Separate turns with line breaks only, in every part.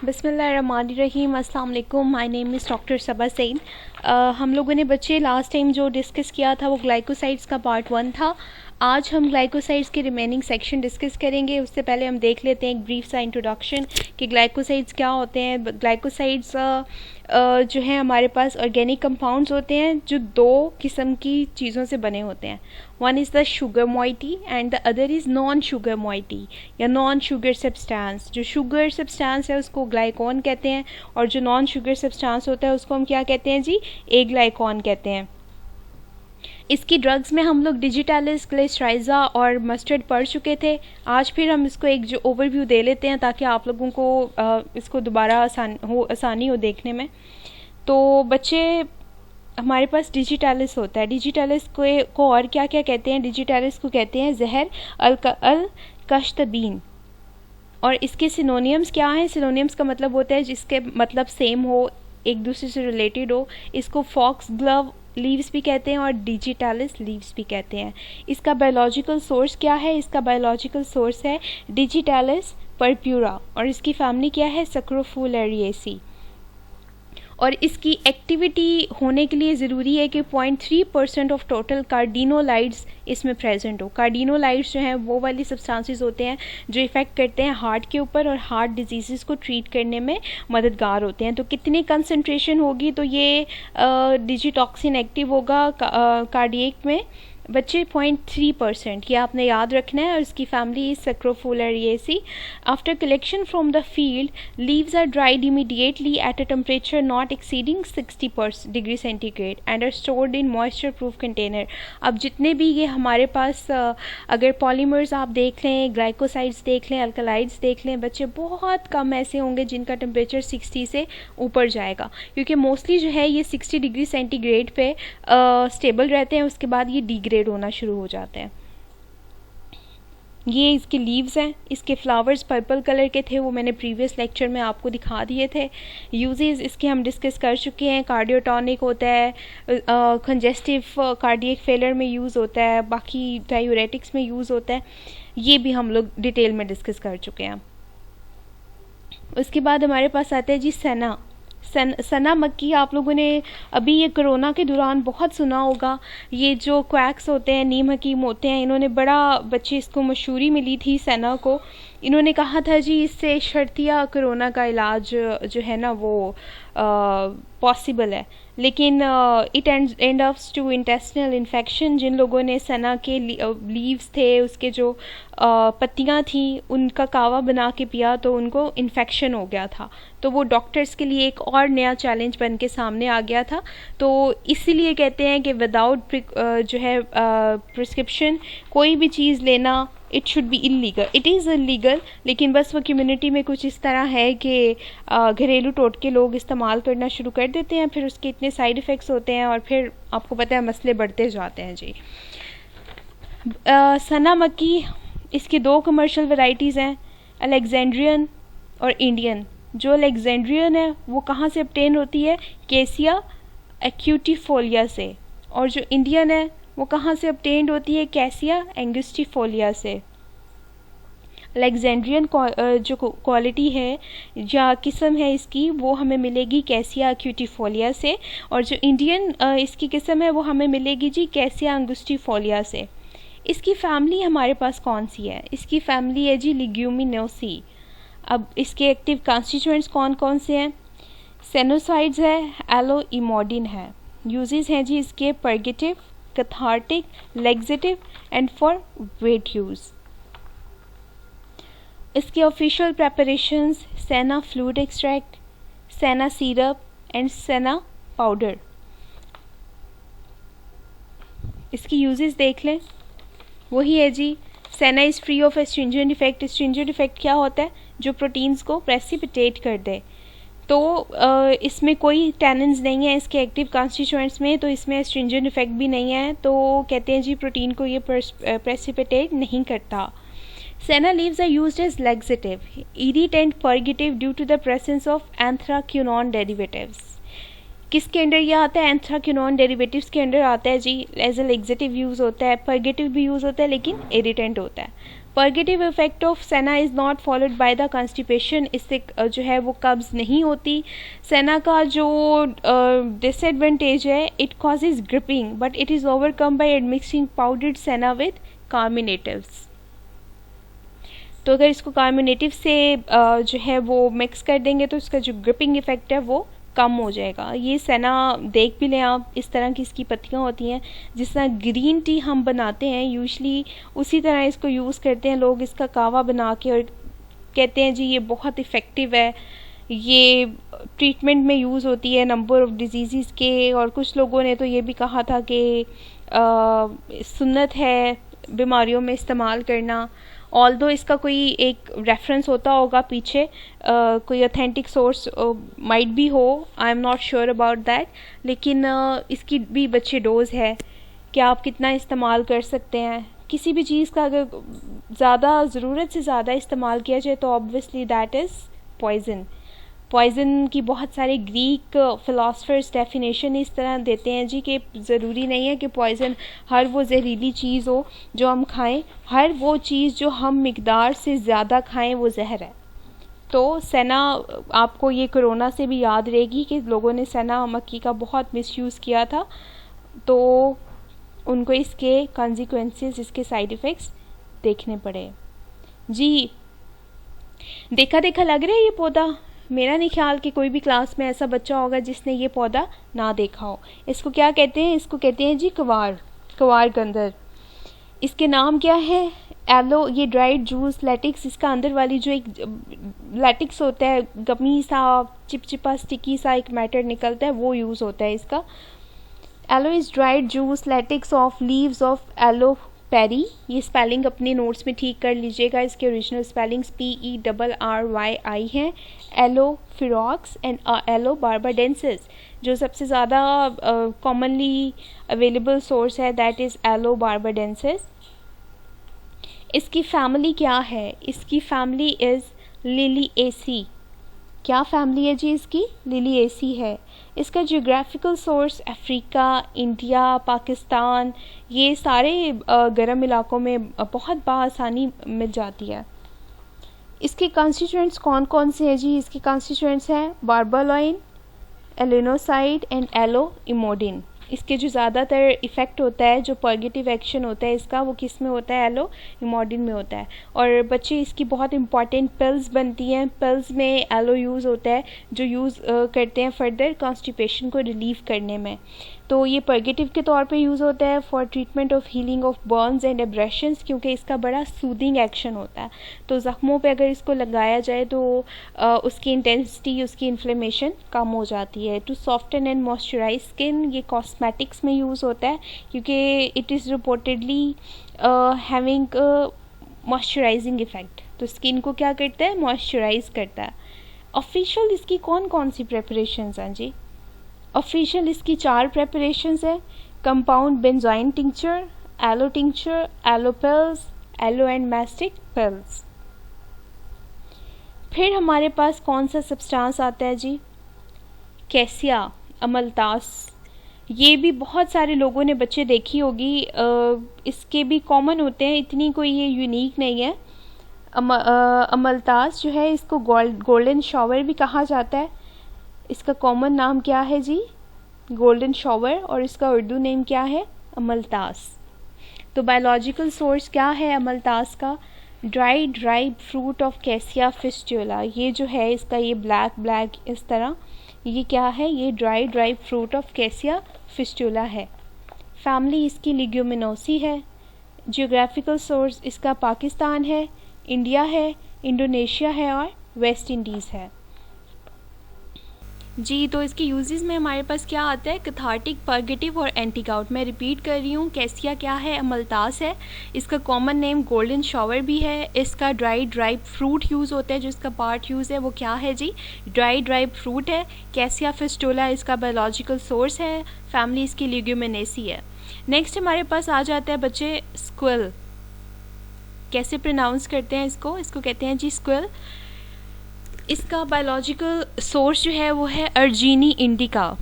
बिस्मिल्लाहिर्रहमानिर्रहीम। अस्सलाम वालेकुम। माय नेम इज़ डॉक्टर सबा सईद। हम लोगों ने बच्चे लास्ट टाइम जो डिस्कस किया था वो ग्लाइकोसाइड्स का पार्ट 1 था। आज हम ग्लाइकोसाइड्स के रिमेनिंग सेक्शन डिस्कस करेंगे। उससे पहले हम देख लेते हैं एक ब्रीफ सा इंट्रोडक्शन कि ग्लाइकोसाइड्स क्या होते हैं। ग्लाइकोसाइड्स जो है हमारे पास ऑर्गेनिक कंपाउंड्स होते हैं जो दो किस्म की चीज़ों से बने होते हैं। One is the sugar moiety and the other is non sugar moiety या नॉन शुगर सब्सटेंस। जो शुगर सब्सटेंस है उसको ग्लाइकॉन कहते हैं और जो नॉन शुगर सब्सटेंस होता है उसको हम क्या कहते हैं जी, ए ग्लाइकॉन कहते हैं। इसकी ड्रग्स में हम लोग डिजिटालिस, ग्लिसराइजा और मस्टर्ड पढ़ चुके थे। आज फिर हम इसको एक जो ओवरव्यू दे लेते हैं ताकि आप लोगों को इसको दोबारा आसानी हो देखने में। तो बच्चे हमारे पास डिजिटालिस होता है। डिजिटालिस को और क्या क्या कहते हैं? डिजिटालिस को कहते हैं जहर अल कश्तबीन। और इसके सिनोनियम्स क्या हैं? सिनोनियम्स का मतलब होता है जिसके मतलब सेम हो, एक दूसरे से रिलेटेड हो। इसको फॉक्स ग्लव लीव्स भी कहते हैं और डिजिटालिस लीव्स भी कहते हैं। इसका बायोलॉजिकल सोर्स क्या है? इसका बायोलॉजिकल सोर्स है डिजिटालिस परप्यूरा और इसकी फैमिली क्या है? सक्रोफुलेरिएसी। और इसकी एक्टिविटी होने के लिए ज़रूरी है कि 0.3% ऑफ टोटल कार्डिनोलाइड्स इसमें प्रेजेंट हो। कार्डिनोलाइड्स जो हैं वो वाली सब्सटेंसेस होते हैं जो इफ़ेक्ट करते हैं हार्ट के ऊपर और हार्ट डिजीज़ को ट्रीट करने में मददगार होते हैं। तो कितनी कंसंट्रेशन होगी? तो ये डिजिटॉक्सिन एक्टिव होगा कार्डियक में बच्चे 0.3%। ये आपने याद रखना है। और इसकी family is Scrophulariaceae. After collection from the field leaves are dried immediately at a temperature not exceeding 60 degree centigrade and are stored in moisture proof container. अब जितने भी ये हमारे पास अगर पॉलीमर्स आप देख लें, ग्लाइकोसाइड्स देख लें, अल्कलाइड्स देख लें, बच्चे बहुत कम ऐसे होंगे जिनका टेम्परेचर 60 से ऊपर जाएगा, क्योंकि मोस्टली जो है ये 60 डिग्री सेंटीग्रेड पे स्टेबल रहते हैं। उसके बाद ये डिग्रेड होना शुरू हो जाते हैं। ये इसके लीव्स हैं। इसके फ्लावर्स पर्पल कलर के थे, वो मैंने प्रीवियस लेक्चर में आपको दिखा दिए थे। यूजेस इसके हम डिस्कस कर चुके हैं। कार्डियोटॉनिक होता है, कंजेस्टिव कार्डियक फेलियर में यूज़ होता है, बाकी डायूरेटिक्स में यूज़ होता है। ये भी हम लोग डिटेल में डिस्कस कर चुके हैं। उसके बाद हमारे पास आता है जी सना मक्की। आप लोगों ने अभी ये कोरोना के दौरान बहुत सुना होगा। ये जो क्वैक्स होते हैं, नीम हकीम होते हैं, इन्होंने बड़ा बच्चे इसको मशहूरी मिली थी सना को। इन्होंने कहा था जी इससे शर्तिया कोरोना का इलाज जो है ना वो पॉसिबल है, लेकिन it end ups to intestinal infection. जिन लोगों ने सना के लीव्स थे, उसके जो पत्तियां थी, उनका कावा बना के पिया तो उनको इन्फेक्शन हो गया था। तो वो डॉक्टर्स के लिए एक और नया चैलेंज बन के सामने आ गया था। तो इसीलिए कहते हैं कि विदाउट जो है प्रिस्क्रिप्शन कोई भी चीज़ लेना it should be illegal. It is illegal, लेकिन बस वो कम्युनिटी में कुछ इस तरह है कि घरेलू टोटके लोग इस्तेमाल करना शुरू कर देते हैं, फिर उसके इतने साइड इफ़ेक्ट्स होते हैं और फिर आपको पता है मसले बढ़ते जाते हैं जी। सना मक्की, इसकी दो कमर्शियल वैरायटीज़ हैं, अलेक्जेंड्रियन और इंडियन। जो अलेक्जेंड्रियन है वो कहाँ से obtain होती है? कैसिया एक्यूटिफोलिया से। और जो इंडियन है वो कहाँ से obtained होती है? कैसिया एंगस्टिफोलिया से। अलेक्जेंड्रियन जो क्वालिटी है या किस्म है इसकी वो हमें मिलेगी कैसिया एक्यूटिफोलिया से, और जो इंडियन इसकी किस्म है वो हमें मिलेगी जी कैसिया अंगुस्टिफोलिया से। इसकी फैमिली हमारे पास कौन सी है? इसकी फैमिली है जी लिग्यूमिनोसी। अब इसके एक्टिव कॉन्स्टिट्यूएंट्स कौन कौन से हैं? सेनोसाइड्स है, एलोइमोडिन है। यूजेस हैं जी इसके purgative, cathartic, laxative and for weight use. इसके ऑफिशियल प्रेपरेशंस सेना फ्लूइड एक्सट्रैक्ट, सेना सिरप एंड सेना पाउडर। इसकी यूजेस देख लें, वही है जी सेना is free of astringent effect. Astringent effect क्या होता है? जो प्रोटीन्स को प्रेसिपिटेट कर दे। तो इसमें कोई टैनिन्स नहीं है इसके एक्टिव कॉन्स्टिट्यूएंट्स में, तो इसमें एस्ट्रिंजेंट इफेक्ट भी नहीं है। तो कहते हैं जी प्रोटीन को ये प्रेसिपिटेट नहीं करता। Senna leaves are used as laxative, irritant, purgative due to the presence of anthraquinone derivatives. किसके अंडर ये आता है? एंथ्राक्विनोन डेरिवेटिव्स के अंडर आता है जी। एज ए लैक्सेटिव यूज़ होता है, पर्गेटिव भी यूज़ होता है, लेकिन इरिटेंट होता है। पर्गेटिव इफेक्ट ऑफ सेना is not followed by the constipation, इससे जो है वो कब्ज़ नहीं होती। सेना का जो डिसएडवांटेज है, it causes griping but it is overcome by admixing powdered senna with carminatives. तो अगर इसको कार्मिनेटिव से जो है वो मिक्स कर देंगे तो इसका जो ग्रिपिंग इफेक्ट है वो कम हो जाएगा। ये सेना देख भी लें आप, इस तरह की इसकी पत्तियाँ होती हैं, जिस तरह ग्रीन टी हम बनाते हैं यूजुअली उसी तरह इसको यूज़ करते हैं लोग इसका कावा बना के, और कहते हैं जी ये बहुत इफ़ेक्टिव है, ये ट्रीटमेंट में यूज़ होती है नंबर ऑफ़ डिजीज़ के। और कुछ लोगों ने तो ये भी कहा था कि सुन्नत है बीमारियों में इस्तेमाल करना। ऑल्दो इसका कोई एक रेफरेंस होता होगा पीछे, कोई ऑथेंटिक सोर्स माइट भी हो, I am not sure about that, लेकिन इसकी भी बच्चे डोज है कि आप कितना इस्तेमाल कर सकते हैं। किसी भी चीज़ का अगर ज़्यादा ज़रूरत से ज़्यादा इस्तेमाल किया जाए तो obviously that is poison. Poison की बहुत सारे ग्रीक फ़िलासफ़र्स डेफिनेशन इस तरह देते हैं जी कि ज़रूरी नहीं है कि पॉइज़न हर वो जहरीली चीज़ हो जो हम खाएं, हर वो चीज़ जो हम मिकदार से ज़्यादा खाएं वो जहर है। तो सेना आपको ये कोरोना से भी याद रहेगी कि लोगों ने सेना मक्खी का बहुत मिसयूज़ किया था, तो उनको इसके कॉन्सिक्वेंसेस, इसके साइड इफ़ेक्ट्स देखने पड़े। जी देखा देखा लग रहा है ये पौधा, मेरा नहीं ख्याल कि कोई भी क्लास में ऐसा बच्चा होगा जिसने ये पौधा ना देखा हो। इसको क्या कहते हैं? इसको कहते हैं जी कवार गंदर। इसके नाम क्या है? एलो, ये ड्राइड जूस लैटिक्स, इसका अंदर वाली जो एक लैटिक्स होता है, गमी सा चिपचिपा स्टिकी सा एक मैटर निकलता है, वो यूज़ होता है इसका। Aloe is dried juice latex of leaves of aloe perryi. ये स्पेलिंग अपने नोट्स में ठीक कर लीजिएगा, इसके ओरिजिनल स्पेलिंग्स PERRYI हैं। एलोफिरॉक्स एंड एलो बार्बाडेंसिस, जो सबसे ज़्यादा कॉमनली अवेलेबल सोर्स है दैट इज़ एलो बार्बाडेंसिस। इसकी फैमिली क्या है? इसकी फैमिली इज़ लिलिएसी। क्या फैमिली है जी इसकी? लिलिएसी है। इसका geographical source Africa, India, Pakistan, ये सारे गर्म इलाकों में बहुत बआसानी मिल जाती है। इसके कॉन्स्टिट्यूएंट्स कौन कौन से हैं जी? इसके कॉन्स्टिट्यूएंट्स हैं बार्बालोइन, एलिनोसाइड एंड एलो इमोडिन। इसके जो ज़्यादातर इफ़ेक्ट होता है, जो पर्गेटिव एक्शन होता है इसका, वो किस में होता है? एलो इमोडिन में होता है। और बच्चे इसकी बहुत इंपॉर्टेंट पिल्स बनती हैं, पिल्स में एलो यूज़ होता है, जो यूज़ करते हैं फर्दर कॉन्स्टिपेशन को रिलीव करने में। तो ये पर्गेटिव के तौर पे यूज़ होता है for treatment of healing of Burns and aberrations, क्योंकि इसका बड़ा सूदिंग एक्शन होता है। तो ज़ख्मों पे अगर इसको लगाया जाए तो उसकी इंटेंसिटी, उसकी इन्फ्लेमेशन कम हो जाती है। To soften and moisturise skin, ये कॉस्मेटिक्स में यूज़ होता है क्योंकि it is reportedly having moisturising effect. तो स्किन को क्या करता है? मॉइस्चराइज करता है। ऑफिशियल इसकी कौन कौन सी प्रेपरेशंस हैं जी? ऑफिशियल इसकी 4 प्रेपरेशंस है। Compound benzoin tincture, aloe tincture, aloe pills, aloe and mastic pills. फिर हमारे पास कौन सा सब्सटेंस आता है जी? कैसिया अमलतास। ये भी बहुत सारे लोगों ने बच्चे देखी होगी, इसके भी कॉमन होते हैं, इतनी कोई ये यूनिक नहीं है। अमलतास जो है इसको गोल्डन शॉवर भी कहा जाता है। इसका कॉमन नाम क्या है जी? गोल्डन शॉवर, और इसका उर्दू नेम क्या है? अमलतास। तो बायोलॉजिकल सोर्स क्या है अमलतास का? Dried ripe fruit of cassia fistula. ये जो है इसका ये ब्लैक इस तरह, ये क्या है? ये dried ripe fruit of cassia fistula है। फैमिली इसकी लिग्यूमिनोसी है। जियोग्राफिकल सोर्स इसका पाकिस्तान है, इंडिया है, इंडोनेशिया है और वेस्ट इंडीज़ है। जी तो इसके यूजेस में हमारे पास क्या आता है? कैथार्टिक, पर्गेटिव और एंटीगाउट। मैं रिपीट कर रही हूँ, कैसिया क्या है? अमलतास है। इसका कॉमन नेम गोल्डन शॉवर भी है। इसका ड्राइड राइप फ्रूट यूज़ होता है, जो इसका पार्ट यूज़ है वो क्या है जी? ड्राइड राइप फ्रूट है। कैसिया फिस्टुला इसका बायोलॉजिकल सोर्स है। फैमिली इसकी लिग्यूमिनेसी है। नेक्स्ट हमारे पास आ जाता है बच्चे स्क्विल। कैसे प्रोनाउंस करते हैं इसको? इसको कहते हैं जी स्क्विल। इसका बायोलॉजिकल सोर्स जो है वो है अर्जीनी इंडिका।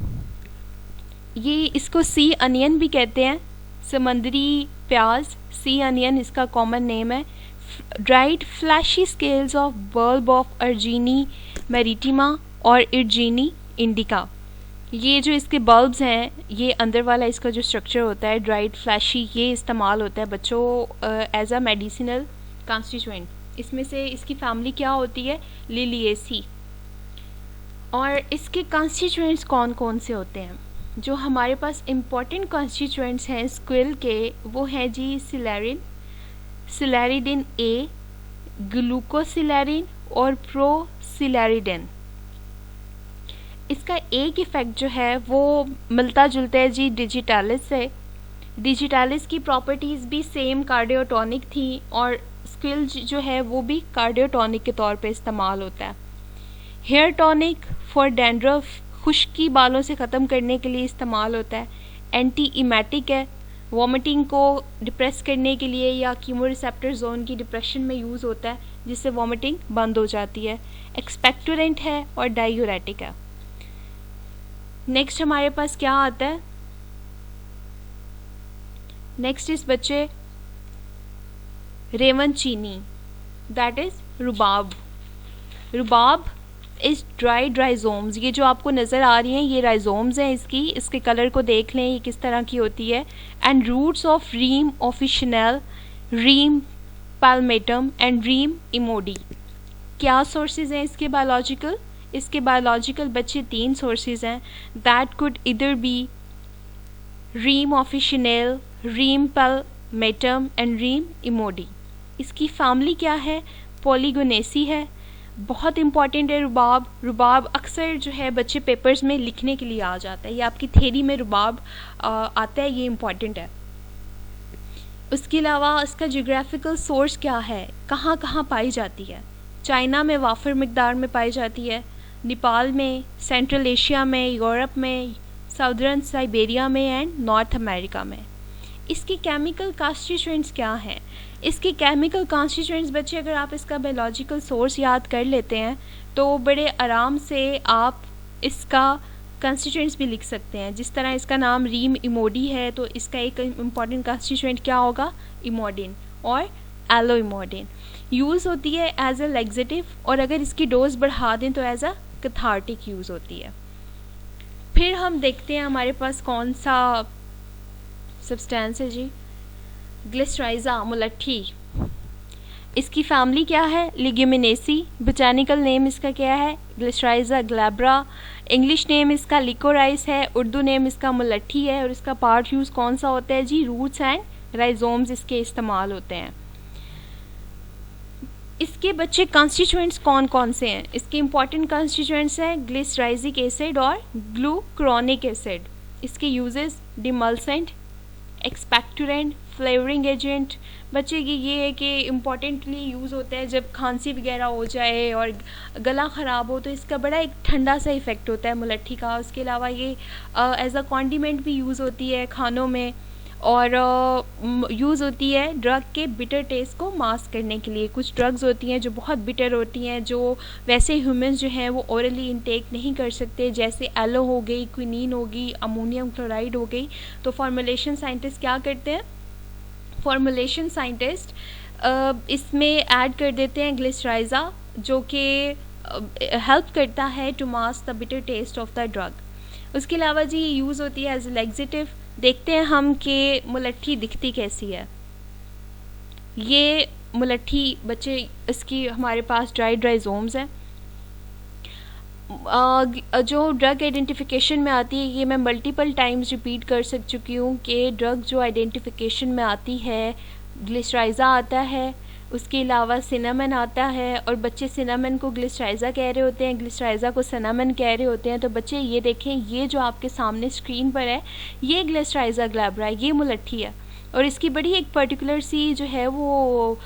ये इसको सी अनियन भी कहते हैं, समंदरी प्याज, सी अनियन इसका कॉमन नेम है। Dried fleshy scales of bulb of Urginea maritima और इर्जीनी इंडिका। ये जो इसके बल्ब्स हैं, ये अंदर वाला इसका जो स्ट्रक्चर होता है ड्राइड फ्लैशी, ये इस्तेमाल होता है बच्चों एज अ मेडिसिनल कॉन्स्टिट्यूएंट। इसमें से इसकी फैमिली क्या होती है, लिलिएसी। और इसके कॉन्स्टिट्यूएंट्स कौन कौन से होते हैं? जो हमारे पास इम्पॉर्टेंट कॉन्स्टिट्यूएंट्स हैं स्क्विल के, वो हैं जी सिलेरिन, सिलेरिडिन ए, ग्लूकोसिलेरिन और प्रोसिलेरिडिन। इसका एक इफ़ेक्ट जो है वो मिलता जुलता है जी डिजिटालिस से। डिजिटालिस की प्रॉपर्टीज़ भी सेम कार्डियोटॉनिक थी और स्क्विल जो है वो भी कार्डियोटॉनिक के तौर पे इस्तेमाल होता है। हेयर टॉनिक फॉर डैंड्रफ, खुश्की बालों से ख़त्म करने के लिए इस्तेमाल होता है। एंटी इमेटिक है, वॉमिटिंग को डिप्रेस करने के लिए या कीमोरिसेप्टर जोन की डिप्रेशन में यूज़ होता है, जिससे वॉमिटिंग बंद हो जाती है। एक्सपेक्टोरेंट है और डायूरेटिक है। नेक्स्ट हमारे पास क्या आता है? नेक्स्ट इस बच्चे रेवन चीनी, दैट इज़ रुबाब। रुबाब इस ड्राइड राइजोम्स, ये जो आपको नज़र आ रही हैं ये राइजोम्स हैं इसकी, इसके कलर को देख लें ये किस तरह की होती है। And roots of Rheum officinale, Rheum palmatum and Rheum emodi. क्या सोर्सेज हैं इसके बायोलॉजिकल? इसके बायोलॉजिकल बच्चे 3 सोर्सेज हैं, दैट कुड इधर B रीम officinale, Rheum palmatum and Rheum इमोडी। इसकी फैमिली क्या है? पॉलीगोनेसी है। बहुत इंपॉर्टेंट है रुबाब। रुबाब अक्सर जो है बच्चे पेपर्स में लिखने के लिए आ जाता है, ये आपकी थ्योरी में रुबाब आता है, ये इंपॉर्टेंट है। उसके अलावा इसका जियोग्राफिकल सोर्स क्या है, कहाँ कहाँ पाई जाती है? चाइना में वाफर मिकदार में पाई जाती है, नेपाल में, सेंट्रल एशिया में, यूरोप में, साउदर्न साइबेरिया में एंड नॉर्थ अमेरिका में। इसके केमिकल कॉन्स्टिट्यूएंट्स क्या हैं? इसके केमिकल कॉन्स्टिट्यूएंट्स बच्चे अगर आप इसका बायोलॉजिकल सोर्स याद कर लेते हैं तो बड़े आराम से आप इसका कॉन्स्टिट्यूएंट्स भी लिख सकते हैं। जिस तरह इसका नाम रीम इमोडी है तो इसका एक इम्पॉर्टेंट कॉन्स्टिट्यूएंट क्या होगा? इमोडिन और एलो इमोडिन। यूज़ होती है एज अ लैक्सेटिव और अगर इसकी डोज बढ़ा दें तो एज अ कैथार्टिक यूज़ होती है। फिर हम देखते हैं हमारे पास कौन सा सब्सटेंस है जी, ग्लिसराइजा, मुलट्ठी। इसकी फैमिली क्या है? लिग्यूमिनेसी। बोटैनिकल नेम इसका क्या है? Glycyrrhiza glabra. इंग्लिश नेम इसका लिकोराइस है, उर्दू नेम इसका मुलट्ठी है। और इसका पार्ट यूज़ कौन सा होता है जी? रूट्स एंड राइजोम्स इसके इस्तेमाल होते हैं। इसके बच्चे कॉन्स्टिट्यूएंट्स कौन कौन से हैं? इसके इंपॉर्टेंट कॉन्स्टिट्यूएंट्स हैं ग्लिसराइजिक एसिड और ग्लूक्रोनिक एसिड। इसके uses demulcent, expectorant, flavouring agent. बच्चे की ये है कि इम्पॉर्टेंटली यूज़ होता है जब खांसी वगैरह हो जाए और गला ख़राब हो तो इसका बड़ा एक ठंडा सा इफ़ेक्ट होता है मुलट्ठी का। उसके अलावा ये एज अ कॉन्डिमेंट भी यूज़ होती है खानों में और यूज़ होती है ड्रग के बिटर टेस्ट को मास्क करने के लिए। कुछ ड्रग्स होती हैं जो बहुत बिटर होती हैं, जो वैसे ह्यूमंस जो हैं वो ओरली इंटेक नहीं कर सकते, जैसे एलो हो गई, क्विनीन हो गई, अमोनियम क्लोराइड हो गई। तो फॉर्मुलेशन साइंटिस्ट क्या करते हैं? फॉर्मुलेशन साइंटिस्ट इसमें ऐड कर देते हैं ग्लिसराइजा, जो कि हेल्प करता है to mask the bitter taste of the drug. उसके अलावा जी यूज़ होती है एज ए लैक्सेटिव। देखते हैं हम कि मुलट्ठी दिखती कैसी है। ये मुलट्ठी बच्चे इसकी हमारे पास ड्राइड राइजोम्स हैं। जो ड्रग आइडेंटिफिकेशन में आती है, ये मैं मल्टीपल टाइम्स रिपीट कर चुकी हूँ कि ड्रग जो आइडेंटिफिकेशन में आती है, ग्लिसराइजा आता है, उसके अलावा सिनामन आता है और बच्चे सिनामन को ग्लिसराइजा कह रहे होते हैं, ग्लिसराइजा को सिनामन कह रहे होते हैं। तो बच्चे ये देखें, ये जो आपके सामने स्क्रीन पर है ये ग्लिसराइजा ग्लैब्रा है, ये मुलट्ठी है और इसकी बड़ी एक पर्टिकुलर सी जो है वो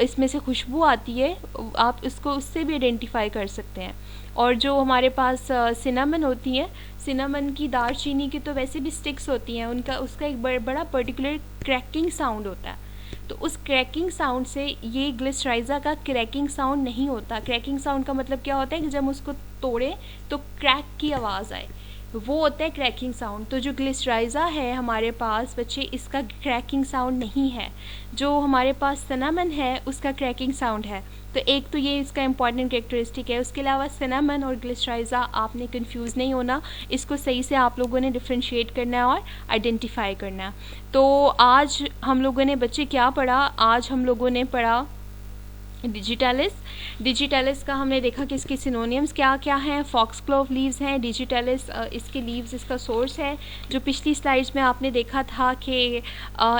इसमें से खुशबू आती है, आप इसको उससे भी आइडेंटिफाई कर सकते हैं। और जो हमारे पास सिनामन होती है, सिनामन की, दालचीनी की तो वैसे भी स्टिक्स होती हैं, उसका एक बड़ा पर्टिकुलर क्रैकिंग साउंड होता है। तो उस क्रैकिंग साउंड से ये ग्लिसराइजा का क्रैकिंग साउंड नहीं होता। क्रैकिंग साउंड का मतलब क्या होता है कि जब उसको तोड़े तो क्रैक की आवाज़ आए। वो होता है क्रैकिंग साउंड। तो जो ग्लिसराइज़ा है हमारे पास बच्चे, इसका क्रैकिंग साउंड नहीं है। जो हमारे पास सिनामन है उसका क्रैकिंग साउंड है। तो एक तो ये इसका इंपॉर्टेंट कैरेक्टरिस्टिक है। उसके अलावा सिनामन और ग्लिसराइज़ा आपने कंफ्यूज नहीं होना, इसको सही से आप लोगों ने डिफ्रेंशिएट करना है और आइडेंटिफाई करना है। तो आज हम लोगों ने बच्चे क्या पढ़ा? आज हम लोगों ने पढ़ा डिजिटैलिस। डिजिटैलिस का हमने देखा कि इसके सिनोनियम्स क्या क्या हैं। फॉक्सग्लोव लीव्स हैं डिजिटैलिस, इसके लीव्स इसका सोर्स है। जो पिछली स्लाइड्स में आपने देखा था कि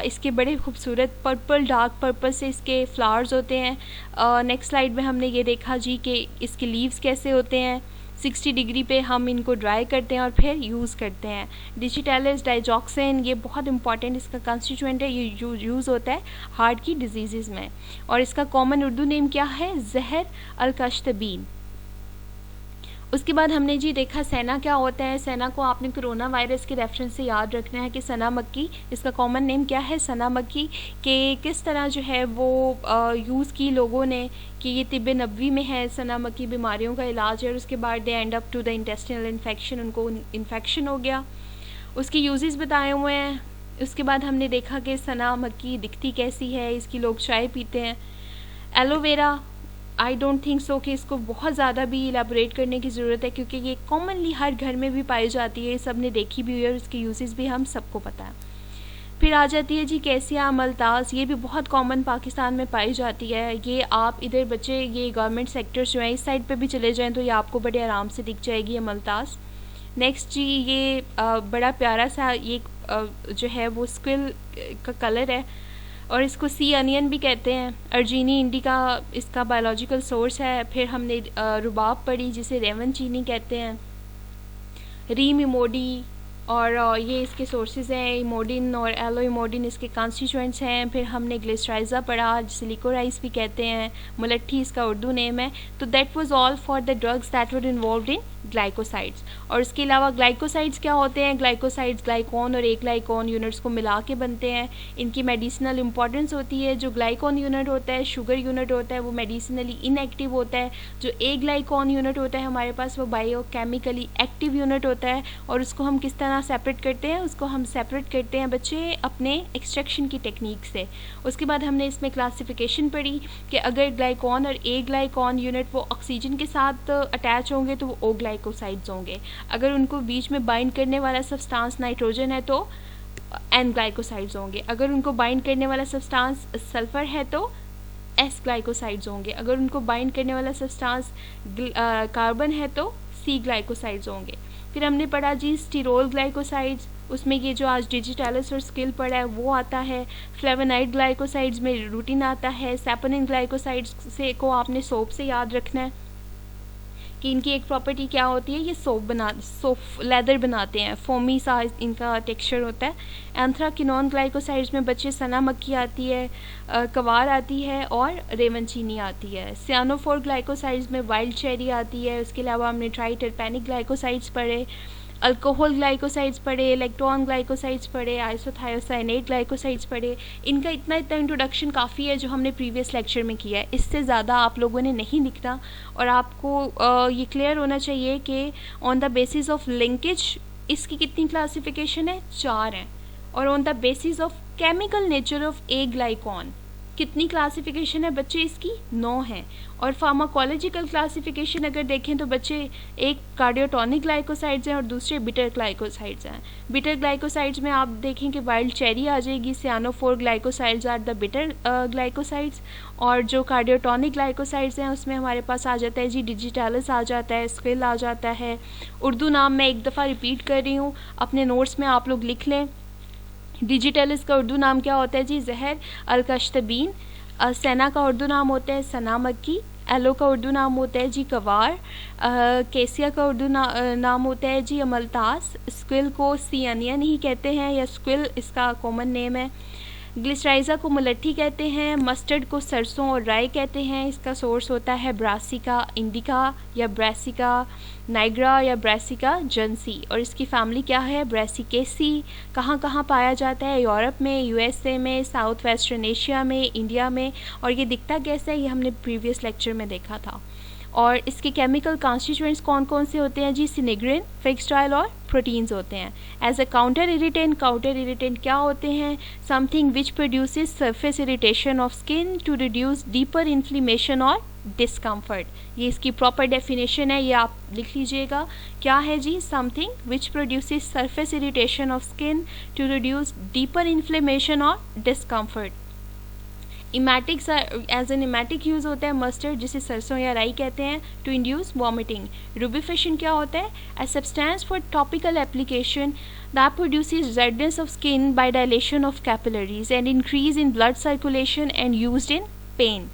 इसके बड़े खूबसूरत पर्पल, डार्क पर्पल से इसके फ्लावर्स होते हैं। नेक्स्ट स्लाइड में हमने ये देखा जी कि इसके लीव्स कैसे होते हैं। 60 डिग्री पे हम इनको ड्राई करते हैं और फिर यूज़ करते हैं। डिजिटैलिस डाइजॉक्सिन, ये बहुत इंपॉर्टेंट इसका कंस्टिट्यूएंट है। ये यूज़ होता है हार्ट की डिजीज़ में। और इसका कॉमन उर्दू नेम क्या है? जहर अलकश्तबीन। उसके बाद हमने जी देखा सेना क्या होता है। सेना को आपने कोरोना वायरस के रेफरेंस से याद रखना है कि सना मक्की, इसका कॉमन नेम क्या है? सना मक्की। कि किस तरह जो है वो यूज़ की लोगों ने कि ये तिब्बे नबवी में है, सना मक्की बीमारियों का इलाज है। और उसके बाद they end up to the intestinal infection, उनको इन्फेक्शन हो गया। उसकी यूजेस बताए हुए हैं। उसके बाद हमने देखा कि सना मक्की दिखती कैसी है, इसकी लोग चाय पीते हैं। Aloe vera, I don't think so कि इसको बहुत ज़्यादा भी इलेबोरेट करने की ज़रूरत है, क्योंकि ये कॉमनली हर घर में भी पाई जाती है, सब ने देखी भी हुई है और इसके यूजेस भी हम सबको पता है। फिर आ जाती है जी कैसिया मल्ताज़, ये भी बहुत कॉमन पाकिस्तान में पाई जाती है। ये आप इधर बच्चे ये गवर्नमेंट सेक्टर्स जो हैं इस साइड पे भी चले जाएं तो ये आपको बड़े आराम से दिख जाएगी ये मल्ताज़। नेक्स्ट जी ये बड़ा प्यारा सा ये जो है वो स्क्विल का कलर है और इसको सी अनियन भी कहते हैं। अर्जीनी इंडिका इसका बायोलॉजिकल सोर्स है। फिर हमने रुबाब पढ़ी जिसे रेवन चीनी कहते हैं। रीम इमोडी और ये इसके सोर्सेज हैं। इमोडिन और एलो इमोडिन इसके कॉन्स्टिट्यूएंट्स हैं। फिर हमने ग्लिसराइज़ा पढ़ा जिसे लिकोराइस भी कहते हैं। मुलट्ठी इसका उर्दू नेम है। तो that was all for the drugs that were involved in glycosides. और इसके अलावा ग्लाइकोसाइड्स क्या होते हैं? ग्लाइकोसाइड्स ग्लाइकॉन और एग्लाइकॉन यूनिट्स को मिला के बनते हैं। इनकी मेडिसिनल इंपॉर्टेंस होती है। जो ग्लाइकॉन यूनिट होता है, शुगर यूनिट होता है, वो मेडिसिनली इनएक्टिव होता है। जो एग्लाइकॉन यूनिट होता है हमारे पास वो बायोकेमिकली एक्टिव यूनिट होता है। और उसको हम किस तरह सेपरेट करते हैं? उसको हम सेपरेट करते हैं बच्चे अपने एक्सट्रैक्शन की टेक्निक से। उसके बाद हमने इसमें क्लासिफिकेशन पढ़ी कि अगर ग्लाइकॉन और एग्लाइकॉन यूनिट वो ऑक्सीजन के साथ अटैच होंगे तो वो ओग्लाइकोसाइड्स होंगे। अगर उनको बीच में बाइंड करने वाला सब्सटेंस नाइट्रोजन है तो एन ग्लाइकोसाइड्स होंगे। अगर उनको बाइंड करने वाला सब्सटेंस सल्फर है तो एस ग्लाइकोसाइड्स होंगे। अगर उनको बाइंड करने वाला सब्सटेंस कार्बन है तो सी ग्लाइकोसाइड्स होंगे। फिर हमने पढ़ा जी स्टीरोल ग्लाइकोसाइड्स, उसमें ये जो आज डिजिटैलिस और स्किल पढ़ा है वो आता है। फ्लेवोनाइड ग्लाइकोसाइड्स में रूटीन आता है। सैपोनिन ग्लाइकोसाइड्स से को आपने सोप से याद रखना है कि इनकी एक प्रॉपर्टी क्या होती है, ये सोप लेदर बनाते हैं, फोमी सा इनका टेक्सचर होता है। एंथ्राकिनोन ग्लाइकोसाइड्स में बच्चे सना मक्खी आती है, कवार आती है और रेवन चीनी आती है। सियानोफोर ग्लाइकोसाइड्स में वाइल्ड चेरी आती है। उसके अलावा हमने ट्राइटरपेनिक ग्लाइकोसाइड्स पढ़े, अल्कोहल ग्लाइकोसाइड्स पढ़े, इलेक्ट्रॉन ग्लाइकोसाइड्स पढ़े, आइसोथायोसाइनेट ग्लाइकोसाइड्स पढ़े। इनका इतना इंट्रोडक्शन काफ़ी है जो हमने प्रीवियस लेक्चर में किया है, इससे ज़्यादा आप लोगों ने नहीं लिखना। और आपको ये क्लियर होना चाहिए कि on the basis of linkage इसकी कितनी क्लासिफिकेशन है? 4 हैं। और on the basis of chemical nature of aglycone कितनी क्लासिफिकेशन है बच्चे? इसकी 9 है। और फार्माकोलॉजिकल क्लासिफिकेशन अगर देखें तो बच्चे एक कार्डियोटॉनिक ग्लाइकोसाइड्स हैं और दूसरे बिटर ग्लाइकोसाइड्स हैं। बिटर ग्लाइकोसाइड्स में आप देखें कि वाइल्ड चेरी आ जाएगी। Cyanophore glycosides are the bitter glycosides. और जो कार्डियोटॉनिक ग्लाइकोसाइड्स हैं उसमें हमारे पास आ जाता है जी डिजिटैलिस आ जाता है, स्किल आ जाता है। उर्दू नाम मैं एक दफ़ा रिपीट कर रही हूँ, अपने नोट्स में आप लोग लिख लें। डिजिटैलिस का उर्दू नाम क्या होता है जी? जहर अलकश्तबीन। सेना का उर्दू नाम होता है सना मक्की। एलो का उर्दू नाम होता है जी कवार। केसिया का उर्दू नाम होता है जी अमलतास। स्क्विल को सी अनियन ही कहते हैं या स्क्विल इसका कॉमन नेम है। ग्लिसराइज़ा को मुलट्ठी कहते हैं। मस्टर्ड को सरसों और राई कहते हैं। इसका सोर्स होता है ब्रासिका इंडिका या ब्रासिका नाइग्रा या ब्रासिका जंसी। और इसकी फैमिली क्या है? ब्रासिकेसी। कहाँ कहाँ पाया जाता है? यूरोप में, यूएसए में, साउथ वेस्टर्न एशिया में, इंडिया में। और ये दिखता कैसा है? ये हमने प्रीवियस लेक्चर में देखा था। और इसके केमिकल कॉन्स्टिट्यूएंट्स कौन कौन से होते हैं जी? सिनेग्रिन, फिक्सडाइल और प्रोटीन्स होते हैं। एज अ काउंटर इरिटेंट क्या होते हैं? Something which produces surface irritation of skin to reduce deeper inflammation और डिस्कम्फर्ट। ये इसकी प्रॉपर डेफिनेशन है, ये आप लिख लीजिएगा। क्या है जी? Something which produces surface irritation of skin to reduce deeper inflammation और discomfort. Emetics as an emetic use होता है मस्टर्ड, जिसे सरसों या राई कहते हैं, टू इंड्यूस वॉमिटिंग। रूबिफिकेशन क्या होता है? A substance for topical application that produces redness of skin by dilation of capillaries and increase in blood circulation and used in pain।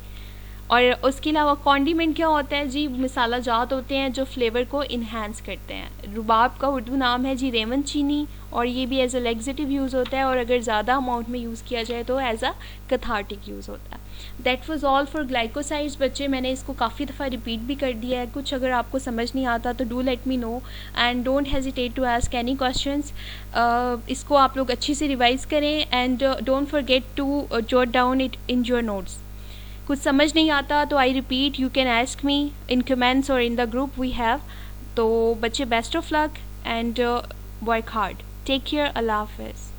और उसके अलावा कॉन्डिमेंट क्या होता है जी? मसाला जात होते हैं जो फ्लेवर को इन्हांस करते हैं। रुबाब का उर्दू नाम है जी रेवन चीनी, और ये भी एज अ लेग्जेटिव यूज़ होता है, और अगर ज़्यादा अमाउंट में यूज़ किया जाए तो एज अ कैथार्टिक यूज़ होता है। That was all for glycosides. बच्चे, मैंने इसको काफ़ी दफ़ा रिपीट भी कर दिया है। कुछ अगर आपको समझ नहीं आता तो do let me know and don't hesitate to ask any questions. इसको आप लोग अच्छे से रिवाइज़ करें and don't forget to jot down it in your notes. कुछ समझ नहीं आता तो I repeat, you can ask me in comments और in the group we have. तो बच्चे, best of luck and work hard. Take care. अल्लाह हाफिज़।